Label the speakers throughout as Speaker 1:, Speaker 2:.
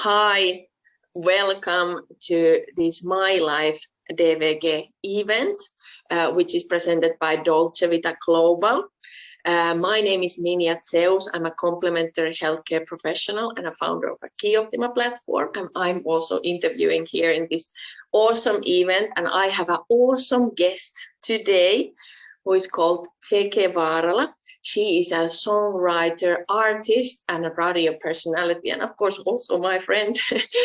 Speaker 1: Hi, welcome to this My Life DVG event, which is presented by Dolce Vita Global. My name is Minja and Zeke. I'm a complementary healthcare professional and a founder of a Key Optima platform. And I'm also interviewing here in this awesome event. And I have an awesome guest today who is called Zeke Vaarala. She is a songwriter, artist, and a radio personality, and of course also my friend.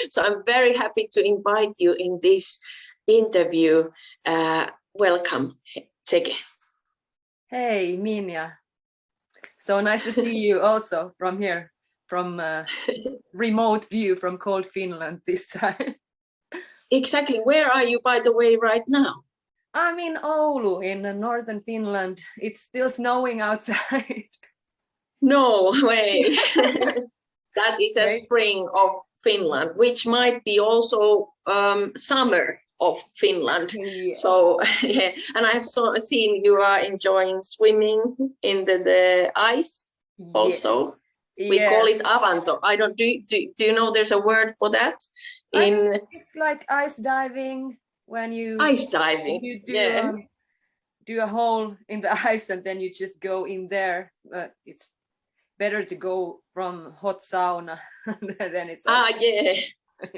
Speaker 1: So I'm very happy to invite you in this interview. Welcome, Zeke.
Speaker 2: Hey, Minja. So nice to see you also from here, from remote view from cold Finland this time.
Speaker 1: Exactly. Where are you, by the way, right now?
Speaker 2: I'm in Oulu in northern Finland. It's still snowing outside.
Speaker 1: No way. That is a spring of Finland, which might be also summer of Finland. Yeah. So yeah, and I've seen you are enjoying swimming in the ice also. Yeah. We call it avanto. I don't do you know there's a word for that?
Speaker 2: It's like ice diving when you do a hole in the ice and then you just go in there. It's better to go from hot sauna than it's
Speaker 1: yeah.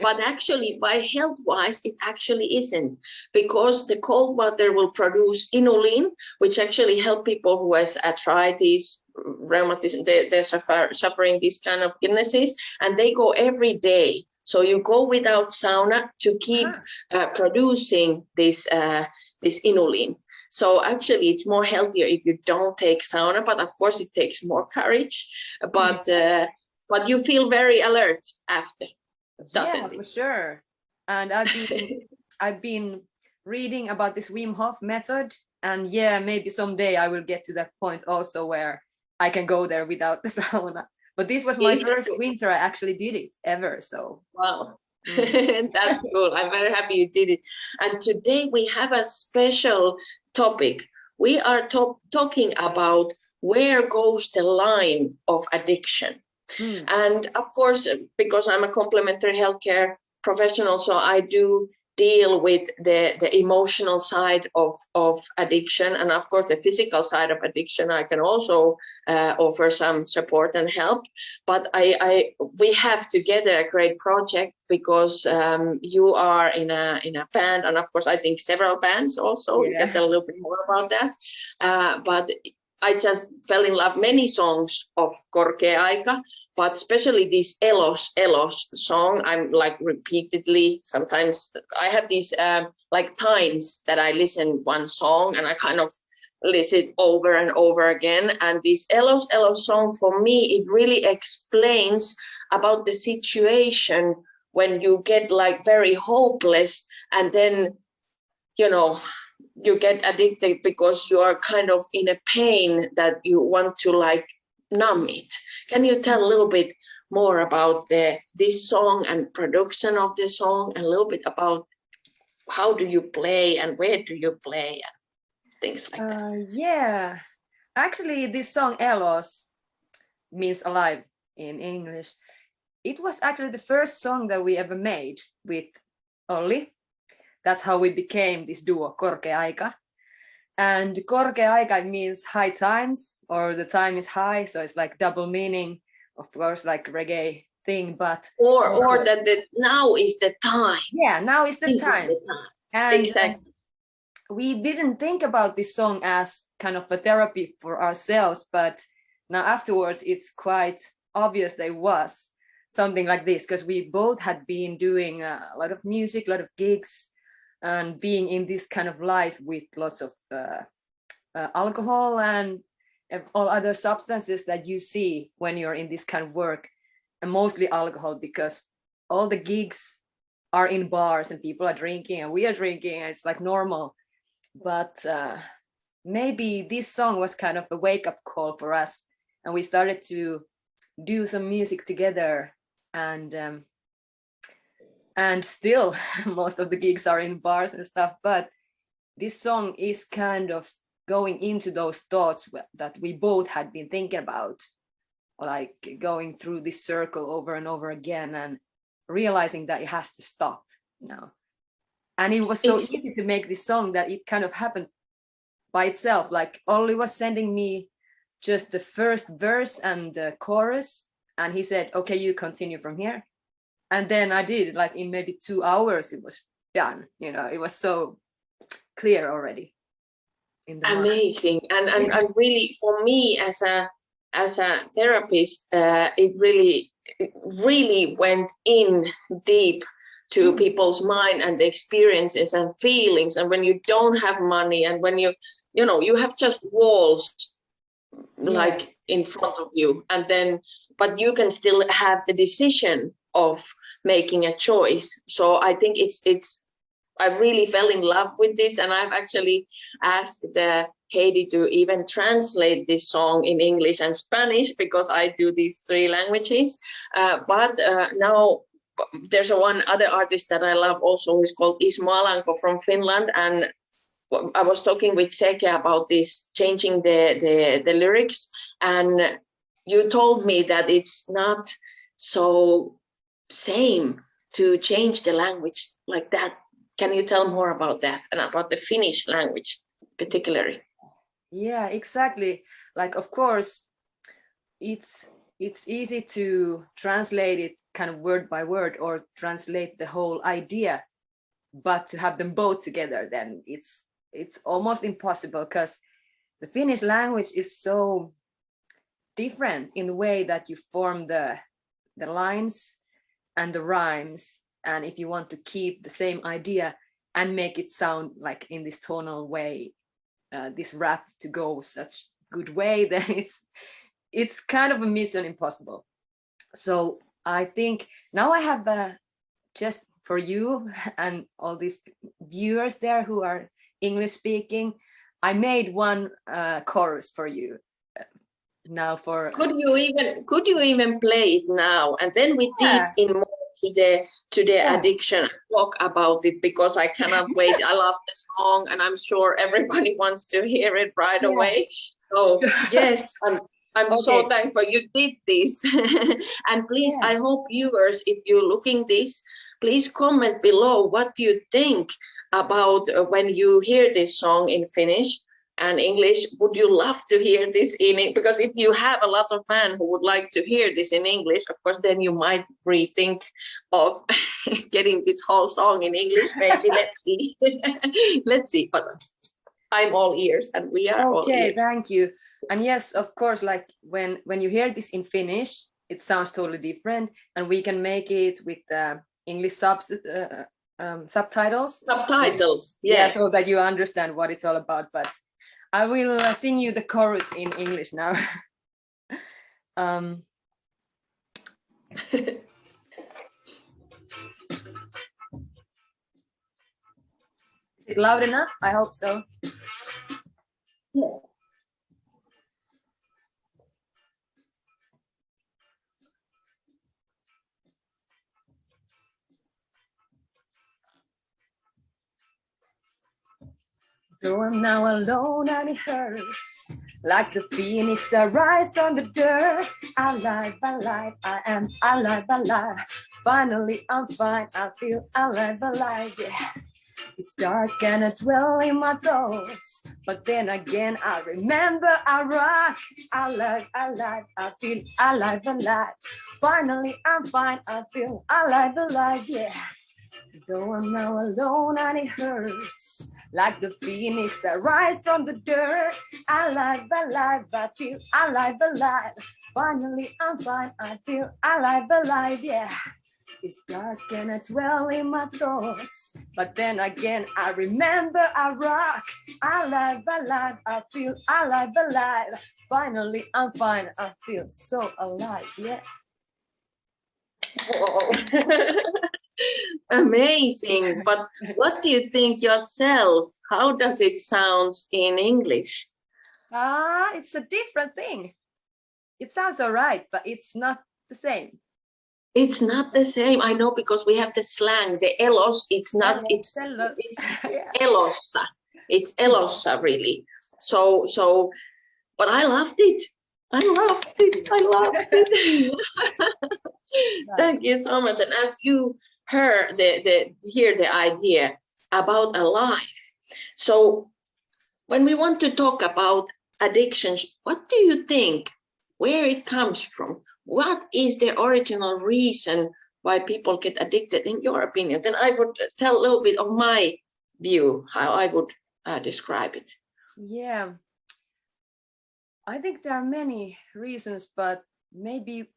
Speaker 1: But actually, by health-wise, it actually isn't, because the cold water will produce inulin, which actually help people who has arthritis, rheumatism, they're suffering these kind of illnesses, and they go every day. So you go without sauna to keep producing this inulin. So actually, it's more healthier if you don't take sauna, but of course it takes more courage. But you feel very alert after.
Speaker 2: Yeah, for sure. And I've been reading about this Wim Hof method, and yeah, maybe someday I will get to that point also where I can go there without the sauna. But this was my first winter I actually did it ever. So
Speaker 1: wow. That's cool. I'm very happy you did it. And today we have a special topic. We are talking about where goes the line of addiction. And of course, because I'm a complementary healthcare professional, so I do deal with the emotional side of addiction, and of course the physical side of addiction. I can also offer some support and help. But we have together a great project, because you are in a band, and of course I think several bands also. Yeah. You can tell a little bit more about that. But I just fell in love many songs of Korkea Aika, but especially this Elos song. I'm like repeatedly, sometimes I have these like times that I listen one song and I kind of listen over and over again. And this Elos song, for me, it really explains about the situation when you get like very hopeless, and then, you know, you get addicted because you are kind of in a pain that you want to like numb it. Can you tell a little bit more about this song and production of the song, and a little bit about how do you play and where do you play and things like that?
Speaker 2: Yeah, actually this song Elos means alive in English. It was actually the first song that we ever made with Olli. That's how we became this duo, Korkea Aika. And Korkea Aika means high times, or the time is high, so it's like double meaning, of course, like reggae thing, but
Speaker 1: or that now is the time.
Speaker 2: Yeah, now is the time. And
Speaker 1: exactly.
Speaker 2: We didn't think about this song as kind of a therapy for ourselves, but now afterwards it's quite obvious that it was something like this, because we both had been doing a lot of music, a lot of gigs, and being in this kind of life with lots of alcohol and all other substances that you see when you're in this kind of work, and mostly alcohol, because all the gigs are in bars and people are drinking and we are drinking, and it's like normal. But maybe this song was kind of a wake-up call for us, and we started to do some music together, and still most of the gigs are in bars and stuff, but this song is kind of going into those thoughts that we both had been thinking about, like going through this circle over and over again. And realizing that it has to stop now. And it was so easy to make this song that it kind of happened by itself. Like Olli was sending me just the first verse and the chorus, and he said, okay, you continue from here. And then I did, like in maybe 2 hours, it was done. You know, it was so clear already.
Speaker 1: Amazing. And really, for me as a therapist, it really went in deep to people's mind and the experiences and feelings. And when you don't have money, and when you have just walls like in front of you, and then but you can still have the decision of making a choice. So I think I really fell in love with this, and I've actually asked Heidi to even translate this song in English and Spanish, because I do these 3 languages. But now there's one other artist that I love also, who is called Ismo Alanko from Finland, and I was talking with Zeke about this, changing the lyrics, and you told me that it's not so same to change the language like that. Can you tell more about that and about the Finnish language particularly?
Speaker 2: Yeah, exactly. Like, of course, it's easy to translate it kind of word by word, or translate the whole idea, but to have them both together, then it's almost impossible, because the Finnish language is so different in the way that you form the lines and the rhymes. And if you want to keep the same idea and make it sound like in this tonal way, this rap to go such good way, then it's kind of a mission impossible. So I think now I have just for you and all these viewers there who are English speaking, I made one chorus for you now. For
Speaker 1: could you even play it now, and then we dig in more to the addiction, talk about it, because I cannot wait. I love the song, and I'm sure everybody wants to hear it right away. So yes, I'm so thankful you did this. And please, I hope viewers, if you're looking this, please comment below what you think about when you hear this song in Finnish and English. Would you love to hear this in it? Because if you have a lot of fans who would like to hear this in English, of course, then you might rethink of getting this whole song in English. Maybe let's see. Let's see. But I'm all ears, and we are all ears.
Speaker 2: Okay, thank you. And yes, of course, like when you hear this in Finnish, it sounds totally different, and we can make it with English subtitles.
Speaker 1: Subtitles, yeah,
Speaker 2: so that you understand what it's all about. But I will sing you the chorus in English now. Is it loud enough? I hope so.
Speaker 1: Yeah.
Speaker 2: Though I'm now alone and it hurts, like the phoenix I rise from the dirt. Alive, alive, I am alive, alive. Finally I'm fine, I feel alive, alive, yeah. It's dark and I dwell in my thoughts, but then again I remember I rock. Alive, alive, I feel alive, alive. Finally I'm fine, I feel alive, alive, yeah. Though I'm now alone and it hurts, like the phoenix I rise from the dirt. Alive, alive, I feel alive, alive. Finally I'm fine, I feel alive, alive, yeah. It's dark and I dwell in my thoughts, but then again I remember I rock. Alive, alive, I feel alive, alive. Finally I'm fine, I feel so alive, yeah.
Speaker 1: Whoa. Amazing. But what do you think yourself? How does it sound in English?
Speaker 2: It's a different thing. It sounds all right, but it's not the same.
Speaker 1: It's not the same. I know, because we have the slang, the elos. It's not. It's elossa. It's elossa, really. So. But I loved it. I loved it. Thank you so much. And as you heard hear the idea about a life. So when we want to talk about addictions, what do you think? Where it comes from? What is the original reason why people get addicted, in your opinion? Then I would tell a little bit of my view, how I would describe it.
Speaker 2: Yeah, I think there are many reasons, but maybe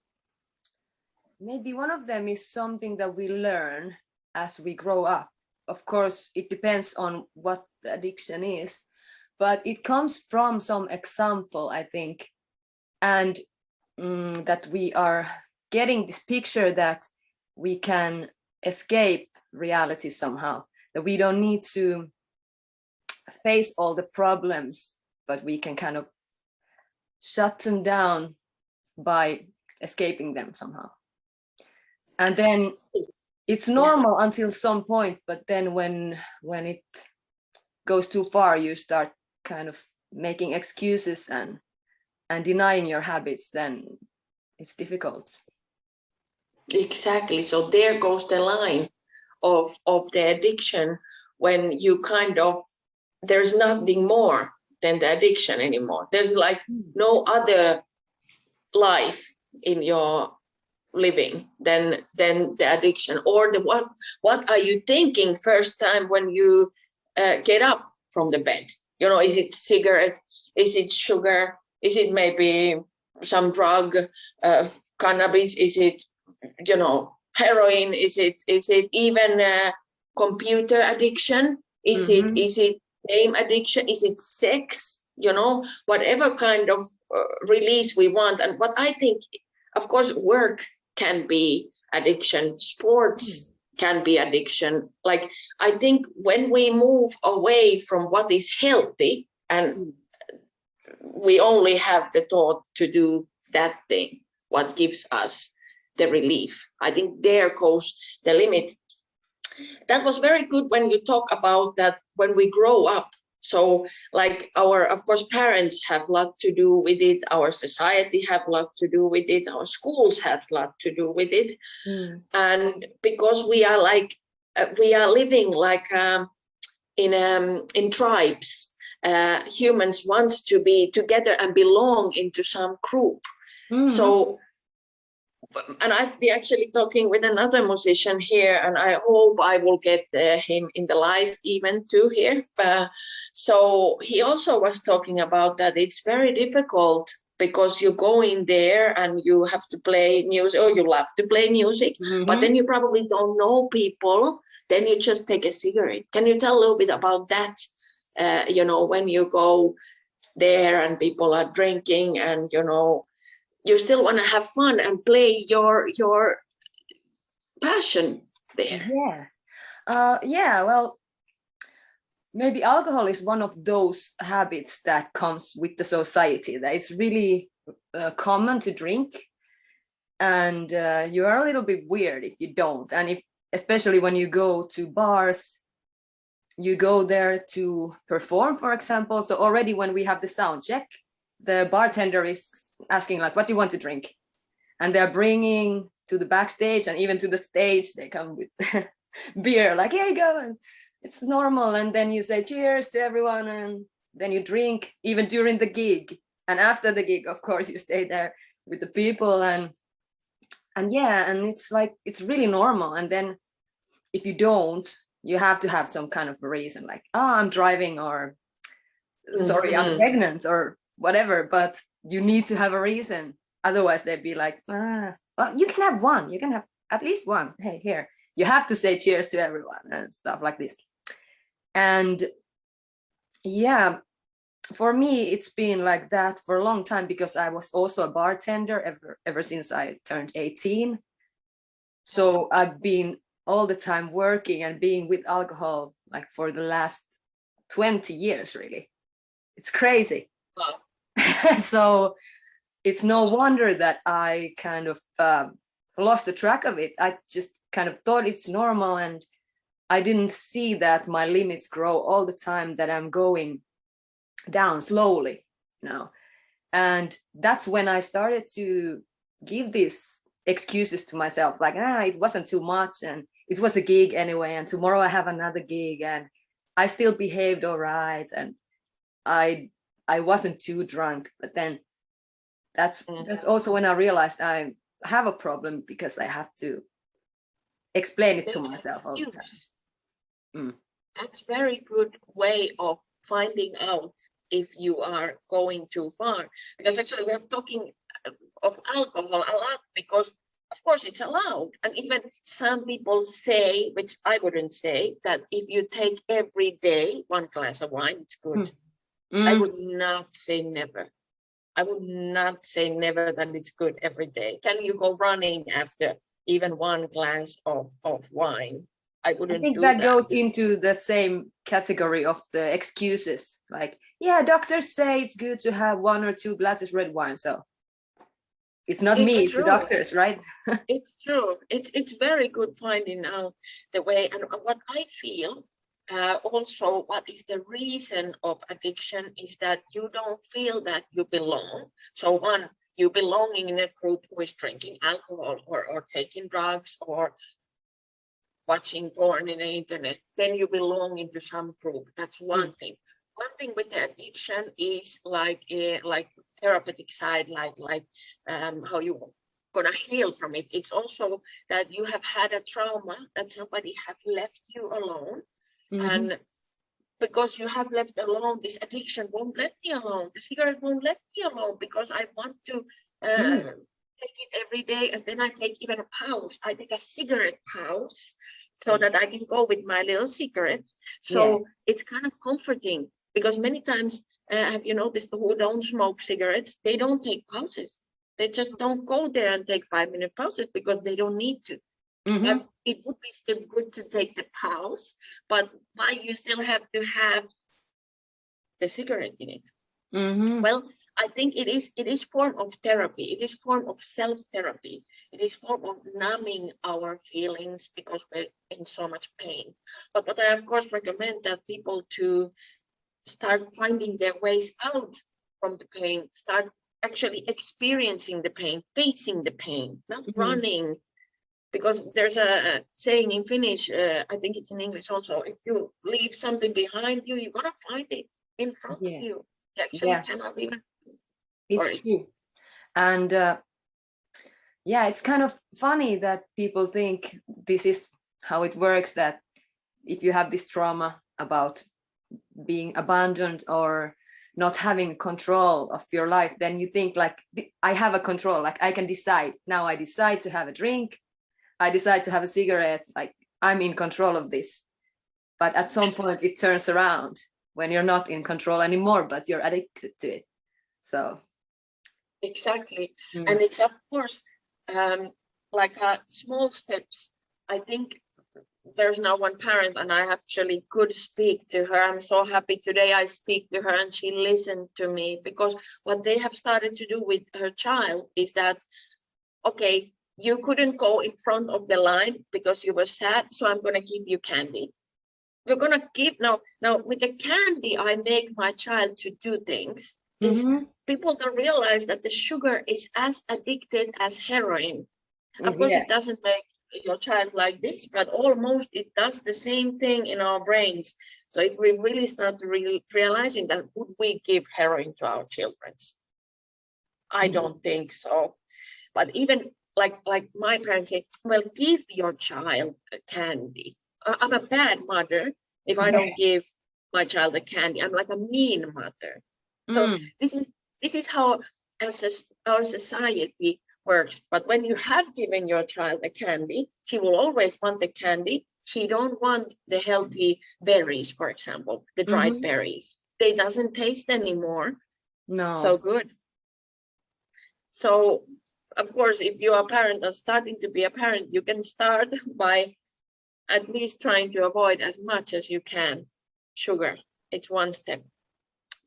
Speaker 2: one of them is something that we learn as we grow up. Of course, it depends on what the addiction is, but it comes from some example, I think, and that we are getting this picture that we can escape reality somehow, that we don't need to face all the problems, but we can kind of shut them down by escaping them somehow. And then it's normal until some point, but then when it goes too far, you start kind of making excuses and denying your habits, then it's difficult.
Speaker 1: Exactly. So there goes the line of the addiction, when you kind of, there's nothing more than the addiction anymore. There's like no other life in your living than the addiction, or the what are you thinking first time when you get up from the bed? You know, is it cigarette? Is it sugar? Is it maybe some drug, cannabis? Is it, you know, heroin? Is it even computer addiction? Is it game addiction? Is it sex? You know, whatever kind of release we want. And what I think, of course, work can be addiction, sports can be addiction. Like, I think when we move away from what is healthy and we only have the thought to do that thing, what gives us the relief, I think there goes the limit. That was very good when you talk about that when we grow up. So like our, of course, parents have a lot to do with it. Our society have a lot to do with it. Our schools have a lot to do with it. And because we are like, we are living like in tribes, humans wants to be together and belong into some group. So, and I've been actually talking with another musician here, and I hope I will get him in the live event too here. So he also was talking about that it's very difficult because you go in there and you have to play music, or you love to play music, but then you probably don't know people. Then you just take a cigarette. Can you tell a little bit about that? You know, when you go there and people are drinking and, you know, you still want to have fun and play your passion there.
Speaker 2: Yeah, well, maybe alcohol is one of those habits that comes with the society, that it's really common to drink, and you are a little bit weird if you don't. And if, especially when you go to bars, you go there to perform, for example. So already when we have the sound check, the bartender is asking like, what do you want to drink? And they're bringing to the backstage and even to the stage, they come with beer, like, here you go. And it's normal. And then you say cheers to everyone, and then you drink even during the gig. And after the gig, of course, you stay there with the people, and yeah, and it's like, it's really normal. And then if you don't, you have to have some kind of a reason, like, oh, I'm driving, or sorry, I'm pregnant, or whatever, but you need to have a reason. Otherwise they'd be like, well, you can have one, you can have at least one. Hey, here, you have to say cheers to everyone and stuff like this. And yeah, for me, it's been like that for a long time, because I was also a bartender ever since I turned 18. So I've been all the time working and being with alcohol like for the last 20 years, really. It's crazy. Wow. So it's no wonder that I kind of lost the track of it. I just kind of thought it's normal, and I didn't see that my limits grow all the time, that I'm going down slowly now. And that's when I started to give this excuses to myself, like, it wasn't too much, and it was a gig anyway, and tomorrow I have another gig, and I still behaved all right, and I wasn't too drunk. But then that's also when I realized I have a problem, because I have to explain it to myself all the time.
Speaker 1: That's very good way of finding out if you are going too far, because actually we are talking of alcohol a lot, because of course it's allowed, and even some people say, which I wouldn't say, that if you take every day 1 glass of wine, it's good. I would not say never. I would not say never that it's good every day. Can you go running after even 1 glass of wine? I wouldn't
Speaker 2: think
Speaker 1: do
Speaker 2: that goes into the same category of the excuses. Like, yeah, doctors say it's good to have 1 or 2 glasses red wine, so it's not me, it's the doctors, right?
Speaker 1: It's true. It's very good finding out the way. And what I feel also, what is the reason of addiction is that you don't feel that you belong. So one, you belonging in a group who is drinking alcohol or taking drugs or watching porn in the internet, then you belong into some group. That's one thing. One thing with the addiction is like therapeutic side, like how you gonna heal from it. It's also that you have had a trauma, that somebody have left you alone, and because you have left alone, this addiction won't let me alone. The cigarette won't let me alone, because I want to take it every day, and then I take even a pause. I take a cigarette pause so that I can go with my little cigarette. So it's kind of comforting, because many times, have you noticed, who don't smoke cigarettes, they don't take pauses. They just don't go there and take 5-minute pauses because they don't need to. But it would be still good to take the pause, but why you still have to have the cigarette in it? Well, I think it is form of therapy. It is form of self-therapy. It is form of numbing our feelings because we're in so much pain. But what I of course recommend that people to start finding their ways out from the pain, start actually experiencing the pain, facing the pain, not running. Because there's a saying in Finnish, I think it's in English also, if you leave something behind you, you're gonna find it in front of you. You actually cannot even.
Speaker 2: It's true. And it's kind of funny that people think this is how it works, that if you have this trauma about being abandoned or not having control of your life, then you think like, I have a control, like I can decide. Now I decide to have a drink, I decide to have a cigarette, like I'm in control of this. But at some point it turns around when you're not in control anymore, but you're addicted to it. So
Speaker 1: exactly. And it's of course like small steps. I think there's now one parent, and I actually could speak to her. I'm so happy today I speak to her and she listened to me, because what they have started to do with her child is that, okay, you couldn't go in front of the line because you were sad, so I'm going to give you candy. We're going to give now with the candy, I make my child to do things. People don't realize that the sugar is as addicted as heroin. Of course, it doesn't make your child like this, but almost it does the same thing in our brains. So if we really start realizing that, would we give heroin to our children? I don't think so. But even like my parents say, well, give your child a candy. I'm a bad mother if I don't give my child a candy. I'm like a mean mother. So this is how our society works. But when you have given your child a candy, she will always want the candy. She don't want the healthy berries, for example, the dried berries. They doesn't taste anymore.
Speaker 2: No.
Speaker 1: So good. So of course, if you are a parent or starting to be a parent, you can start by at least trying to avoid as much as you can sugar. It's one step.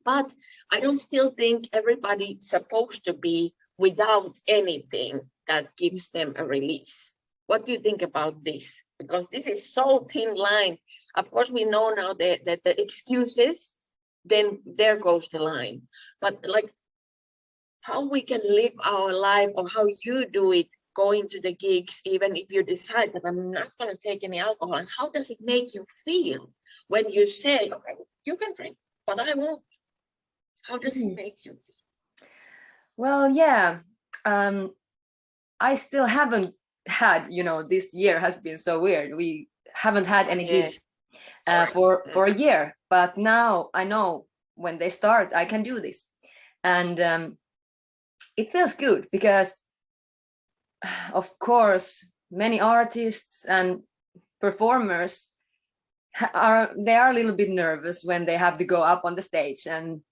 Speaker 1: But I don't still think everybody's supposed to be without anything that gives them a release. What do you think about this? Because this is so thin line. Of course, we know now that the excuses, then there goes the line. But like how we can live our life, or how you do it going to the gigs, even if you decide that I'm not going to take any alcohol? And how does it make you feel when you say, okay, you can drink, but I won't? How does it make you feel?
Speaker 2: Well, yeah, I still haven't had, this year has been so weird. We haven't had any gigs for a year, but now I know when they start, I can do this. And it feels good because, of course, many artists and performers are a little bit nervous when they have to go up on the stage, and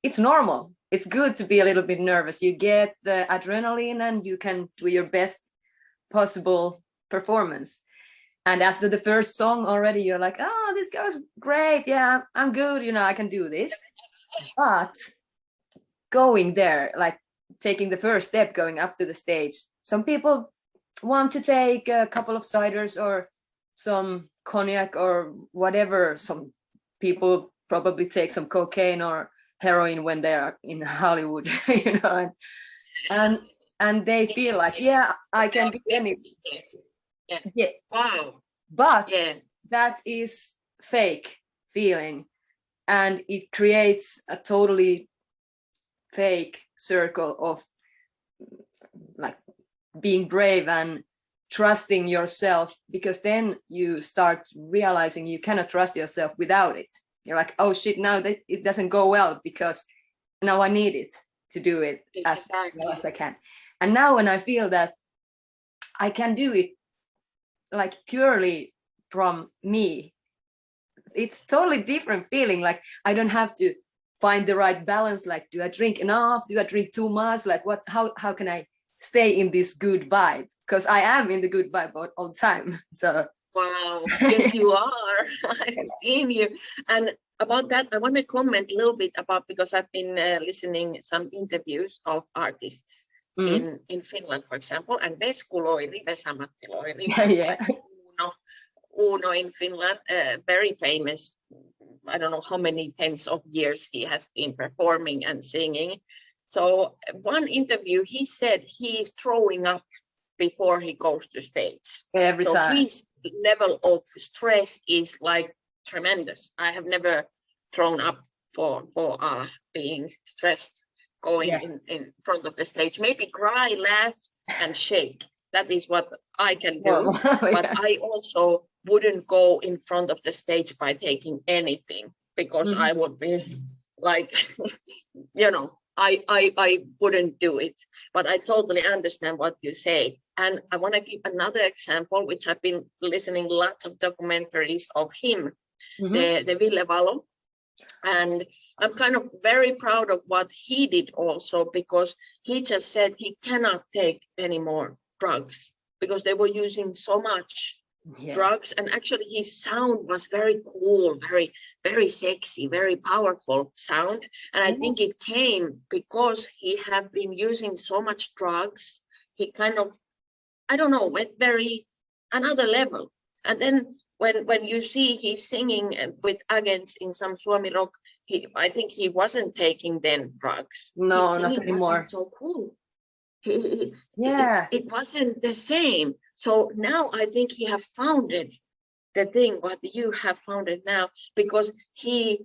Speaker 2: it's normal. It's good to be a little bit nervous. You get the adrenaline and you can do your best possible performance. And after the first song already, you're like, oh, this goes great. Yeah, I'm good. I can do this. But going there, like taking the first step, going up to the stage, some people want to take a couple of ciders or some cognac or whatever. Some people probably take some cocaine or heroin when they are in Hollywood, and they feel like, yeah, I can do anything. Yeah.
Speaker 1: Wow.
Speaker 2: But that is fake feeling, and it creates a totally fake circle of like being brave and trusting yourself, because then you start realizing you cannot trust yourself without it. You're like, oh shit, now that it doesn't go well because now I need it to do it as well as I can. And now when I feel that I can do it like purely from me, it's totally different feeling. Like I don't have to find the right balance. Like, do I drink enough? Do I drink too much? Like how can I stay in this good vibe? Because I am in the good vibe all the time. So
Speaker 1: wow, yes, you are. I've seen you. And about that, I want to comment a little bit about, because I've been listening some interviews of artists in Finland, for example, and Vesku Loiri, Vesa-Matti Loiri, like Uno in Finland, very famous. I don't know how many tens of years he has been performing and singing. So one interview, he said he's throwing up before he goes to stage.
Speaker 2: Every time.
Speaker 1: His level of stress is like tremendous. I have never thrown up for being stressed going in front of the stage. Maybe cry, laugh, and shake. That is what I can do. But I also wouldn't go in front of the stage by taking anything, because I would be like, I wouldn't do it. But I totally understand what you say. And I want to give another example, which I've been listening lots of documentaries of him, the Ville Valo. And I'm kind of very proud of what he did also, because he just said he cannot take any more drugs because they were using so much drugs. And actually his sound was very cool, very, very sexy, very powerful sound. And I think it came because he had been using so much drugs. He kind of, I don't know, went very another level. And then when you see he's singing with Agents in some Suomi rock, I think he wasn't taking then drugs.
Speaker 2: No, not anymore.
Speaker 1: So cool.
Speaker 2: Yeah,
Speaker 1: it wasn't the same. So now I think he have found it, the thing what you have found it now, because he's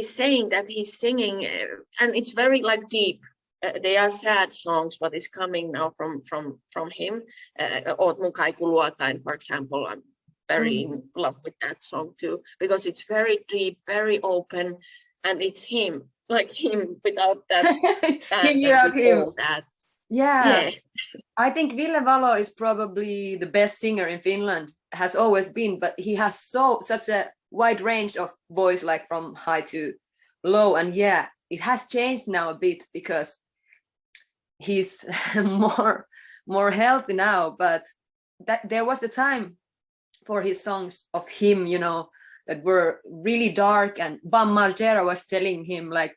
Speaker 1: saying that he's singing, and it's very like deep. They are sad songs, what is coming now from him. Oot mun kaiku luotain, for example. I'm very in love with that song too, because it's very deep, very open, and it's him, like him without that.
Speaker 2: him.
Speaker 1: That.
Speaker 2: Yeah. I think Ville Valo is probably the best singer in Finland, has always been, but he has such a wide range of voice, like from high to low. And yeah, it has changed now a bit because he's more healthy now, but that there was the time for his songs of him, that were really dark, and Bam Margera was telling him like,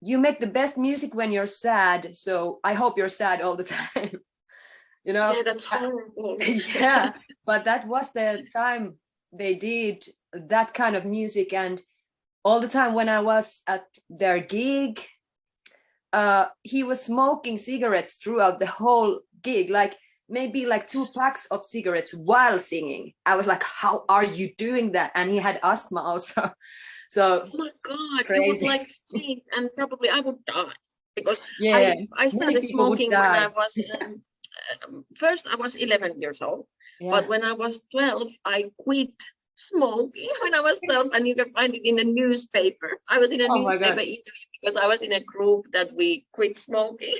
Speaker 2: you make the best music when you're sad, so I hope you're sad all the time.
Speaker 1: Yeah, that's horrible.
Speaker 2: Yeah, but that was the time they did that kind of music. And all the time when I was at their gig, he was smoking cigarettes throughout the whole gig, like maybe like 2 packs of cigarettes while singing. I was like, how are you doing that? And he had asthma also. So
Speaker 1: Oh my God,
Speaker 2: crazy.
Speaker 1: you would like faint, and probably I would die because
Speaker 2: Yeah,
Speaker 1: I started smoking when I was first I was 11 years old, but when I was 12, I quit smoking when I was 12, and you can find it in a newspaper. I was in a newspaper interview because I was in a group that we quit smoking.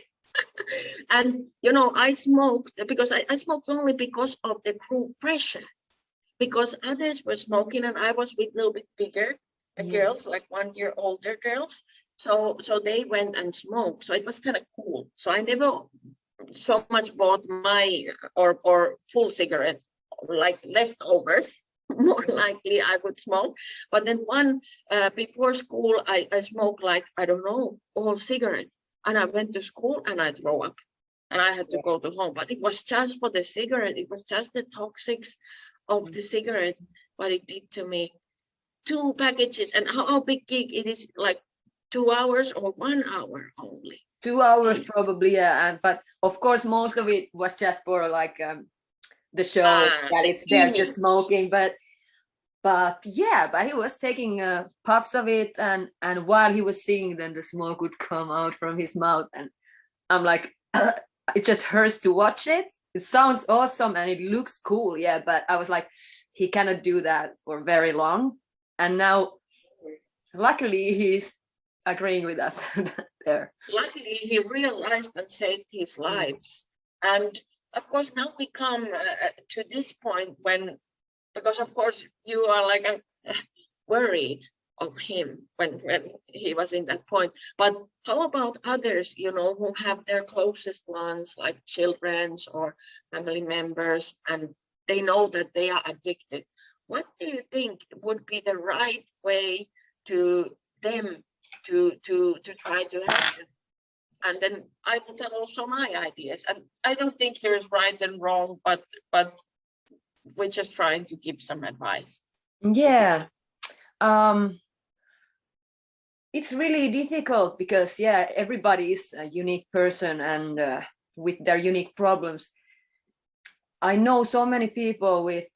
Speaker 1: And you know, I smoked because I smoked only because of the group pressure, because others were smoking and I was with a little bit bigger girls, like 1 year older girls. So they went and smoked. So it was kind of cool. So I never so much bought my or full cigarette, like leftovers. More likely I would smoke. But then before school, I smoked like, I don't know, all cigarette. And I went to school and I throw up and I had to go to home. But it was just for the cigarette. It was just the toxics of the cigarette, what it did to me. 2 packages, and how big gig it is, like 2 hours or 1 hour only?
Speaker 2: 2 hours probably, yeah. But of course, most of it was just for like the show that it's there just smoking. But yeah, but he was taking puffs of it, and while he was singing, then the smoke would come out from his mouth, and I'm like, it just hurts to watch it. It sounds awesome and it looks cool, yeah. But I was like, he cannot do that for very long. And now, luckily, he's agreeing with us there.
Speaker 1: Luckily, he realized and saved his lives. And of course, now we come to this point when, because of course, you are like worried of him when he was in that point. But how about others, you know, who have their closest ones, like children or family members, and they know that they are addicted? What do you think would be the right way to them to try to help them? And then I will tell also my ideas. And I don't think there's right and wrong, but we're just trying to give some advice.
Speaker 2: Yeah. It's really difficult because, yeah, everybody is a unique person and with their unique problems. I know so many people with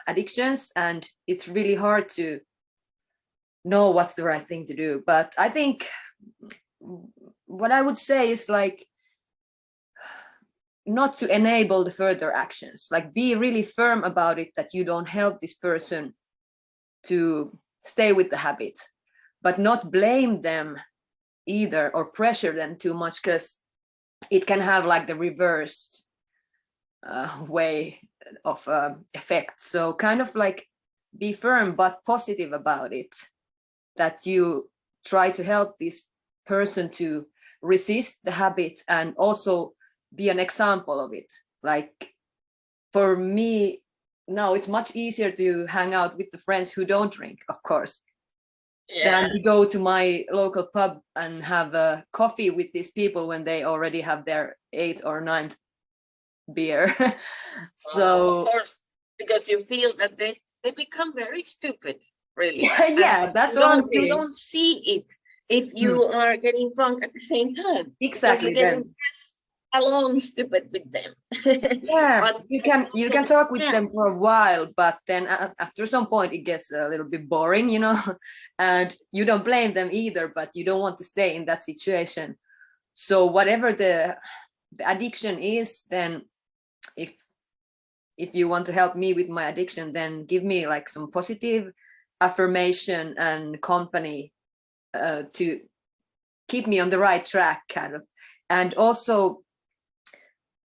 Speaker 2: addictions, and it's really hard to know what's the right thing to do. But I think what I would say is like not to enable the further actions, like be really firm about it, that you don't help this person to stay with the habit, but not blame them either or pressure them too much, because it can have like the reversed way of effect. So kind of like be firm but positive about it, that you try to help this person to resist the habit and also be an example of it. Like for me now, it's much easier to hang out with the friends who don't drink, of course, than to go to my local pub and have a coffee with these people when they already have their 8th or 9th beer. So
Speaker 1: of course, because you feel that they become very stupid, really.
Speaker 2: Yeah, that's one thing.
Speaker 1: You don't see it if you are getting drunk at the same time.
Speaker 2: Exactly.
Speaker 1: You're getting alone stupid with them.
Speaker 2: Yeah, but you can talk with them for a while, but then after some point it gets a little bit boring, you know. And you don't blame them either, but you don't want to stay in that situation. So whatever the addiction is, then if you want to help me with my addiction, then give me like some positive affirmation and company to keep me on the right track, kind of. And also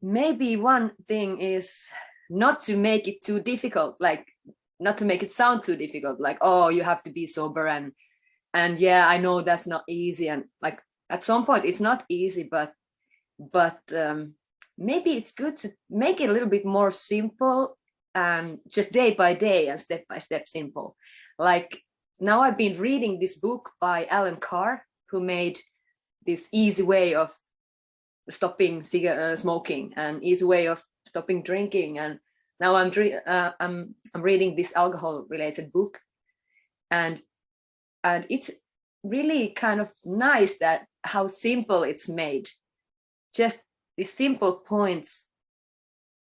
Speaker 2: maybe one thing is not to make it too difficult, like not to make it sound too difficult, like, oh, you have to be sober, and yeah, I know that's not easy, and like at some point it's not easy, but maybe it's good to make it a little bit more simple and just day by day and step by step simple. Like now I've been reading this book by Alan Carr, who made this easy way of stopping smoking and easy way of stopping drinking. And now I'm reading this alcohol related book, and it's really kind of nice that how simple it's made. Just these simple points.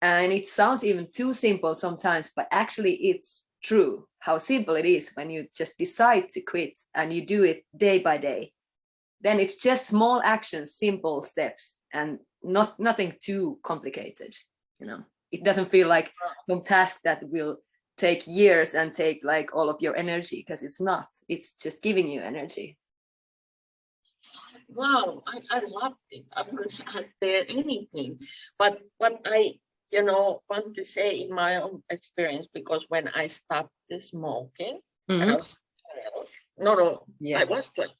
Speaker 2: And it sounds even too simple sometimes, but actually it's true how simple it is when you just decide to quit and you do it day by day. Then it's just small actions, simple steps, and nothing too complicated. You know, it doesn't feel like some task that will take years and take like all of your energy, because it's not. It's just giving you energy.
Speaker 1: Wow, I loved it. I wouldn't add there anything. But what I, want to say in my own experience, because when I stopped the smoking, and I was 12. No,
Speaker 2: Yeah.
Speaker 1: I was 12.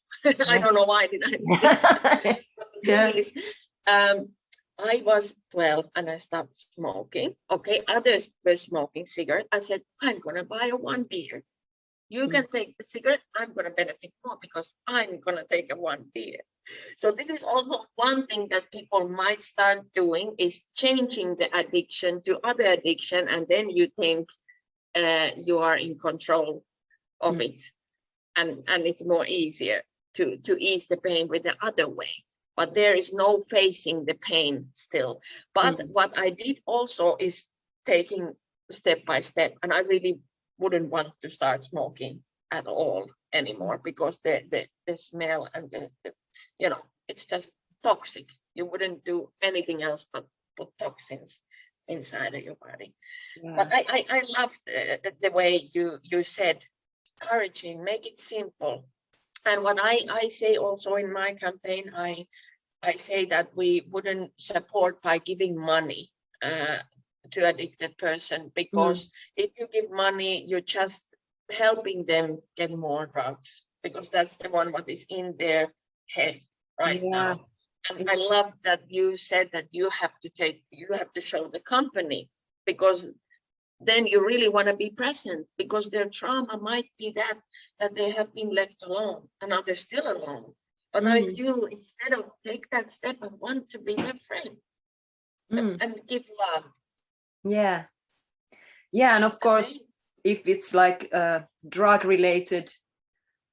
Speaker 1: I don't know why did I say
Speaker 2: Yeah.
Speaker 1: I was 12 and I stopped smoking. Okay, others were smoking cigarette. I said, I'm gonna buy one beer. You can take the cigarette, I'm gonna benefit more because I'm gonna take one beer. So this is also one thing that people might start doing, is changing the addiction to other addiction, and then you think you are in control of it, and it's more easier to ease the pain with the other way. But there is no facing the pain still. But what I did also is taking step by step, and I really wouldn't want to start smoking at all anymore, because the smell and the it's just toxic. You wouldn't do anything else but put toxins inside of your body. Yeah. But I love the way you said, encouraging, make it simple. And what I say also in my campaign, I say that we wouldn't support by giving money to addicted person, because if you give money, you're just helping them get more drugs, because that's the one what is in their head right now. And I love that you said that you have to show the company, because then you really want to be present, because their trauma might be that they have been left alone, and now they're still alone. But if you, instead of take that step and want to be their friend and give love.
Speaker 2: Yeah. And of course, if it's like drug related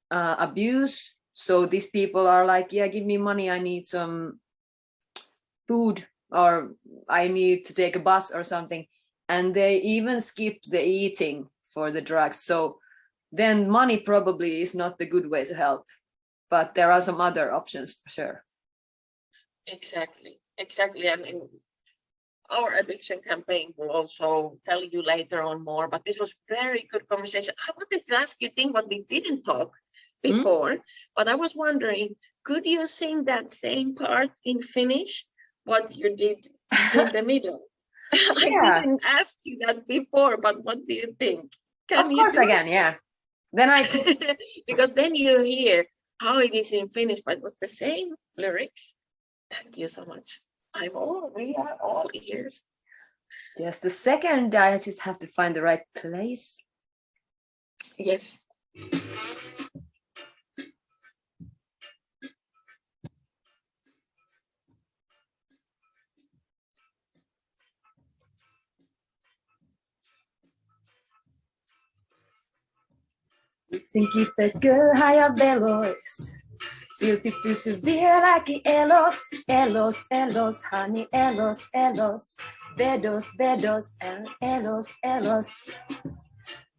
Speaker 2: abuse, so these people are like, yeah, give me money, I need some food, or I need to take a bus or something, and they even skip the eating for the drugs. So then money probably is not the good way to help, but there are some other options for sure.
Speaker 1: Exactly. And our addiction campaign will also tell you later on more, but this was very good conversation. I wanted to ask you thing what we didn't talk before, but I was wondering, could you sing that same part in Finnish, what you did in the middle? I didn't ask you that before, but what do you think?
Speaker 2: Of course I can, yeah. Then
Speaker 1: because then you hear how it is in Finnish, but it was the same lyrics. Thank you so much. We are all ears.
Speaker 2: Just a second, I just have to find the right place.
Speaker 1: Yes.
Speaker 2: Yksin kipeäkö ja velois, silti pysy vieläkin elos, hani elos, vedos, elos.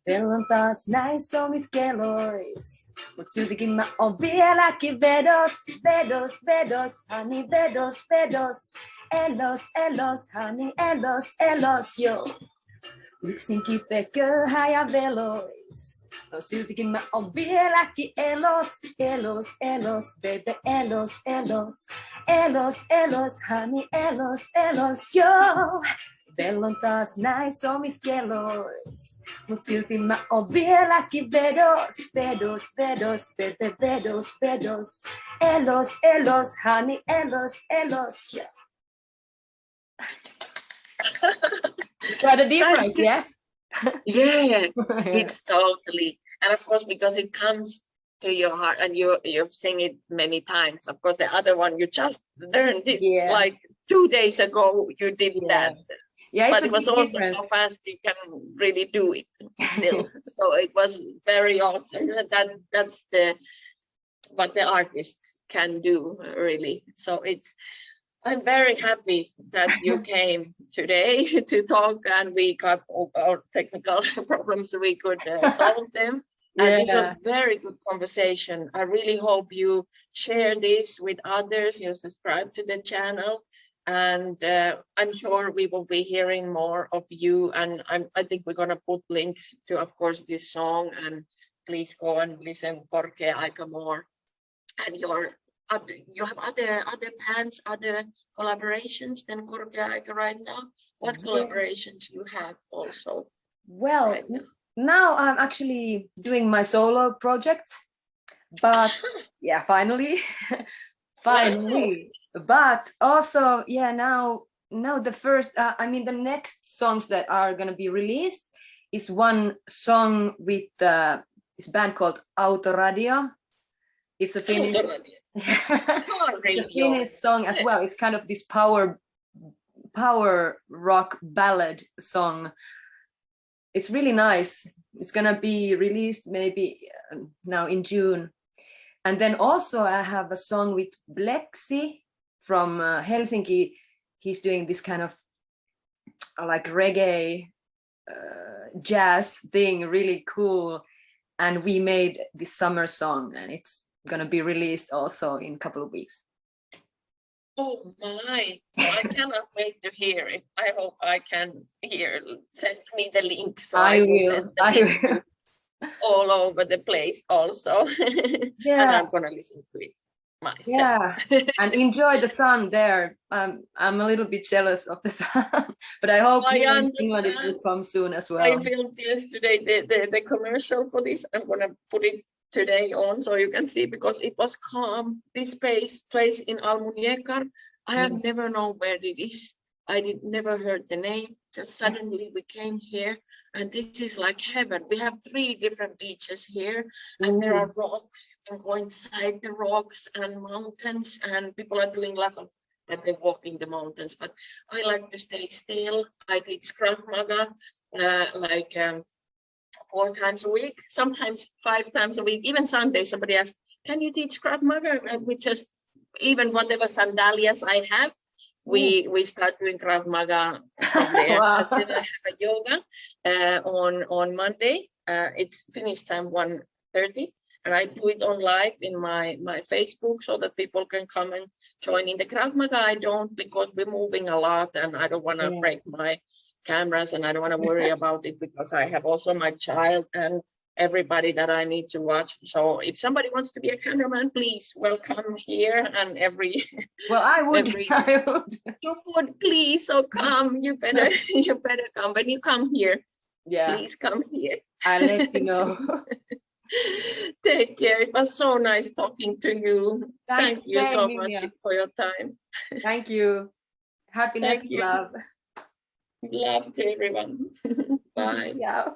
Speaker 2: Kello on taas näissä omis kelois, mut siltikin mä oon vieläkin vedos, hani vedos, elos, hani elos, jo. Yksin kipeä, köyhä ja velois. No siltikin mä oon vieläkin elos, baby, elos, honey, elos, joo. Kello on taas näissä omis kelois, mut silti mä oon vieläkin vedos, baby, vedos. Elos, honey, elos, joo. Quite a difference, yeah?
Speaker 1: Yeah, it's totally. And of course, because it comes to your heart and you've seen it many times. Of course, the other one, you just learned it like 2 days ago, you did that.
Speaker 2: Yeah,
Speaker 1: but it was also how fast you can really do it still. So it was very awesome. That's what the artist can do, really. So I'm very happy that you came today to talk, and we got all our technical problems, we could solve them. And this was very good conversation. I really hope you share this with others, you subscribe to the channel, and I'm sure we will be hearing more of you. And I think we're going to put links to, of course, this song, and please go and listen Korkea Aika more. And you have other bands, other collaborations than Korkea Aika right now? What collaborations you have also?
Speaker 2: Well, right now I'm actually doing my solo project, but yeah, finally. Finally. Wow. But also, yeah, now the first, the next songs that are going to be released is one song with this band called Autoradio. It's a Finnish, it's a Finnish song as well. It's kind of this power rock ballad song. It's really nice. It's going to be released maybe now in June. And then also I have a song with Blexi from Helsinki. He's doing this kind of like reggae jazz thing, really cool. And we made this summer song, and it's going to be released also in a couple of weeks.
Speaker 1: Oh my, so I cannot wait to hear it. I hope I can hear. Send me the link so I will send the link all over the place also.
Speaker 2: Yeah.
Speaker 1: And I'm gonna listen to it myself.
Speaker 2: Yeah, and enjoy the sun there. I'm a little bit jealous of the sun, but I hope in England it will come soon as well.
Speaker 1: I filmed yesterday the commercial for this. I'm gonna put it today on so you can see, because it was calm. This place in Almuñécar, I have never known where it is. I never heard the name. Just suddenly we came here, and this is like heaven. We have 3 different beaches here, and there are rocks. You can go inside the rocks and mountains, and people are doing a lot of that. They walk in the mountains, but I like to stay still. I did Krav Maga 4 times a week, sometimes 5 times a week. Even Sunday, somebody asked, "Can you teach Krav Maga?" And we just, even whatever sandalias I have, we start doing Krav Maga from there.
Speaker 2: Wow.
Speaker 1: And then I have a yoga on Monday. It's finish time 1:30, and I do it on live in my Facebook so that people can come and join in. The Krav Maga I don't, because we're moving a lot, and I don't want to break my cameras, and I don't want to worry about it, because I have also my child and everybody that I need to watch. So if somebody wants to be a cameraman, please welcome here. And
Speaker 2: well, I would.
Speaker 1: You would, please. So come. You better come. When you come here, please come here.
Speaker 2: I'll let you know.
Speaker 1: Take care. It was so nice talking to you. Thank you so much for your time.
Speaker 2: Thank you. Happiness, love.
Speaker 1: Love to everyone. Bye.
Speaker 2: Yeah.